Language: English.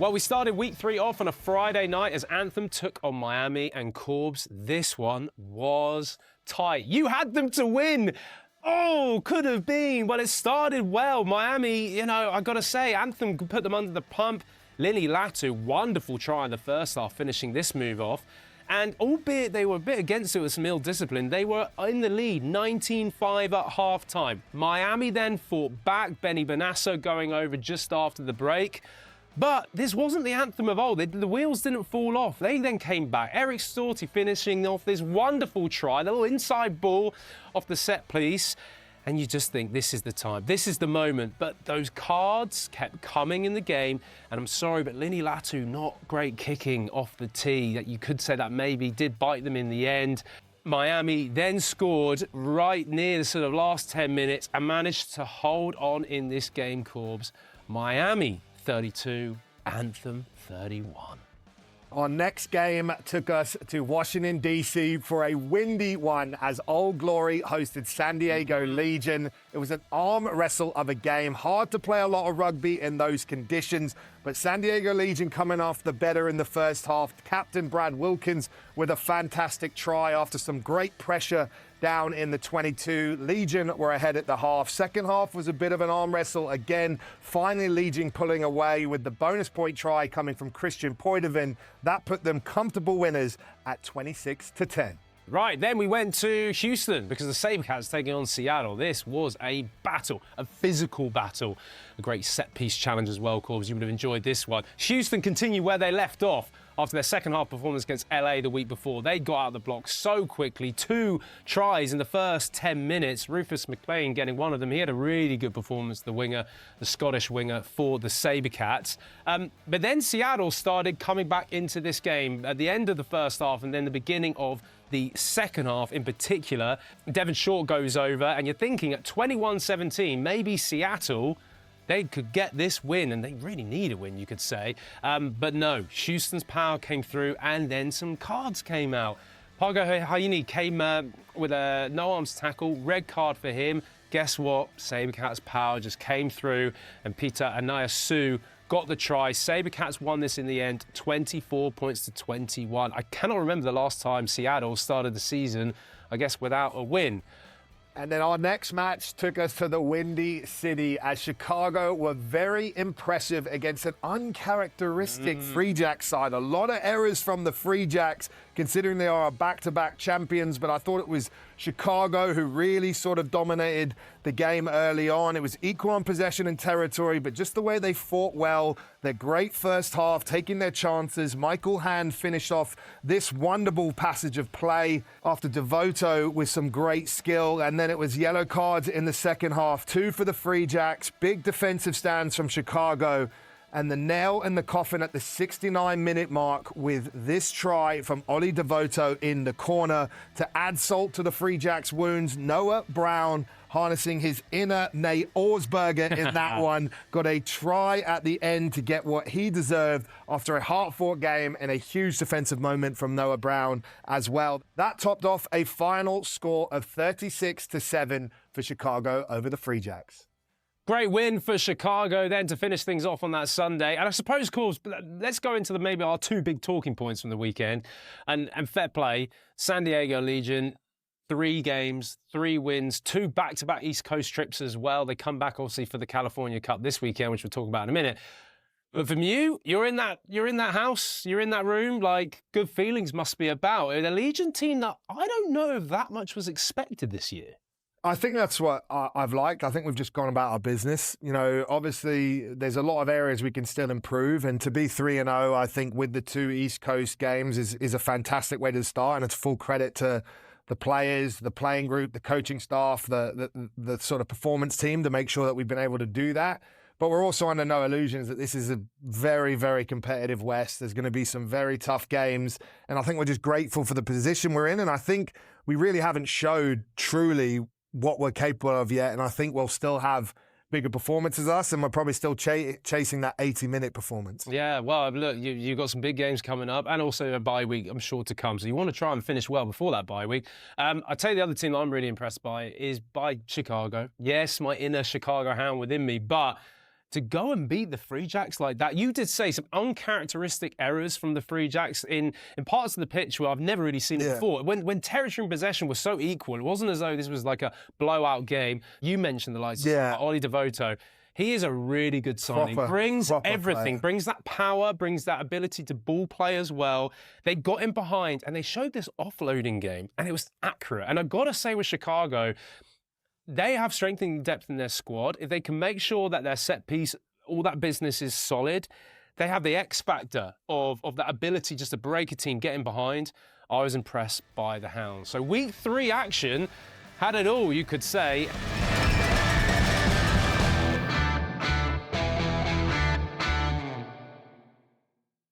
Well, we started week 3 off on a Friday night as Anthem took on Miami, and Corbs, this one was tight. You had them to win. Oh, could have been. Well, it started well. Miami, I got to say, Anthem put them under the pump. Lily Latu, wonderful try in the first half, finishing this move off. And albeit they were a bit against it with some ill discipline, they were in the lead, 19-5 at half-time. Miami then fought back, Benny Bonasso going over just after the break. But this wasn't the Anthem of old. The wheels didn't fall off. They then came back. Eric Storti finishing off this wonderful try, the little inside ball off the set piece. And you just think, this is the time, this is the moment. But those cards kept coming in the game. And I'm sorry, but Lini Latu, not great kicking off the tee. That you could say that maybe did bite them in the end. Miami then scored right near the sort of last 10 minutes and managed to hold on in this game, Corbs. Miami 32, Anthem 31. Our next game took us to Washington, D.C. for a windy one as Old Glory hosted San Diego Legion. It was an arm wrestle of a game. Hard to play a lot of rugby in those conditions, but San Diego Legion coming off the better in the first half. Captain Brad Wilkins with a fantastic try after some great pressure down in the 22. Legion were ahead at the half. Second half was a bit of an arm wrestle again. Finally, Legion pulling away with the bonus point try coming from Christian Poidevin. That put them comfortable winners at 26-10. Right, then we went to Houston because the Sabercats taking on Seattle. This was a battle, a physical battle. A great set-piece challenge as well, Corbs. You would have enjoyed this one. Houston continue where they left off after their second half performance against LA the week before. They got out of the block so quickly. 2 tries in the first 10 minutes. Rufus McLean getting one of them. He had a really good performance, the winger, the Scottish winger for the Sabercats. But then Seattle started coming back into this game at the end of the first half and then the beginning of the second half in particular. Devon Short goes over and you're thinking at 21-17, maybe Seattle, they could get this win, and they really need a win, you could say. But no, Houston's power came through, and then some cards came out. Pago Haini came with a no-arms tackle, red card for him. Guess what? Sabercats' power just came through, and Peter Anayasu got the try. Sabercats won this in the end, 24 points to 21. I cannot remember the last time Seattle started the season, I guess, without a win. And then our next match took us to the Windy City as Chicago were very impressive against an uncharacteristic Free Jacks side. A lot of errors from the Free Jacks, considering they are back-to-back champions, but I thought it was Chicago who really sort of dominated the game early on. It was equal on possession and territory, but just the way they fought well, their great first half, taking their chances. Michael Hand finished off this wonderful passage of play after Devoto with some great skill, and then it was yellow cards in the second half. 2 for the Free Jacks, big defensive stands from Chicago, and the nail in the coffin at the 69-minute mark with this try from Ollie Devoto in the corner to add salt to the Free Jacks' wounds. Noah Brown harnessing his inner Nate Orsberger in that one. Got a try at the end to get what he deserved after a hard-fought game and a huge defensive moment from Noah Brown as well. That topped off a final score of 36-7 for Chicago over the Free Jacks. Great win for Chicago then to finish things off on that Sunday. And I suppose, Corbs, let's go into maybe our 2 big talking points from the weekend. And fair play, San Diego Legion, 3 games, 3 wins, 2 back-to-back East Coast trips as well. They come back, obviously, for the California Cup this weekend, which we'll talk about in a minute. But from you, you're in that house, you're in that room, like, good feelings must be about. A Legion team that I don't know if that much was expected this year. I think that's what I've liked. I think we've just gone about our business. Obviously, there's a lot of areas we can still improve. And to be 3-0, I think with the 2 East Coast games is a fantastic way to start. And it's full credit to the players, the playing group, the coaching staff, the sort of performance team to make sure that we've been able to do that. But we're also under no illusions that this is a very, very competitive West. There's going to be some very tough games. And I think we're just grateful for the position we're in. And I think we really haven't showed truly what we're capable of yet, and I think we'll still have bigger performances as us, and we're probably still chasing that 80-minute performance. Yeah, well, look, you've got some big games coming up, and also a bye week, I'm sure, to come. So you want to try and finish well before that bye week. I'll tell you the other team that I'm really impressed by is by Chicago. Yes, my inner Chicago hound within me, but to go and beat the Free Jacks like that. You did say some uncharacteristic errors from the Free Jacks in parts of the pitch where I've never really seen it before. When territory and possession was so equal, it wasn't as though this was like a blowout game. You mentioned the likes of Ollie Devoto. He is a really good signing. Brings everything, brings that power, brings that ability to ball play as well. They got him behind and they showed this offloading game and it was accurate. And I've got to say with Chicago, they have strengthening depth in their squad. If they can make sure that their set piece, all that business is solid, they have the X factor of that ability just to break a team, get in behind. I was impressed by the Hounds. So week 3 action had it all, you could say.